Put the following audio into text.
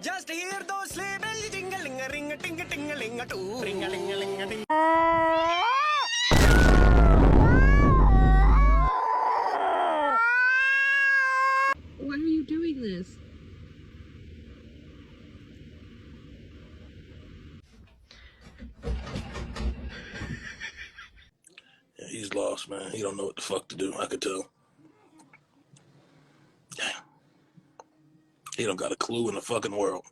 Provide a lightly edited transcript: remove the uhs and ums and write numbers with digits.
Just hear those sleigh bells jingling, a ring, a ting, a ting, a ling, a too. Ring, a ling, a ling, a ting. Why are you doing this? Yeah, he's lost, man. He don't know what the fuck to do. I could tell. Damn. He don't got a clue in the fucking world.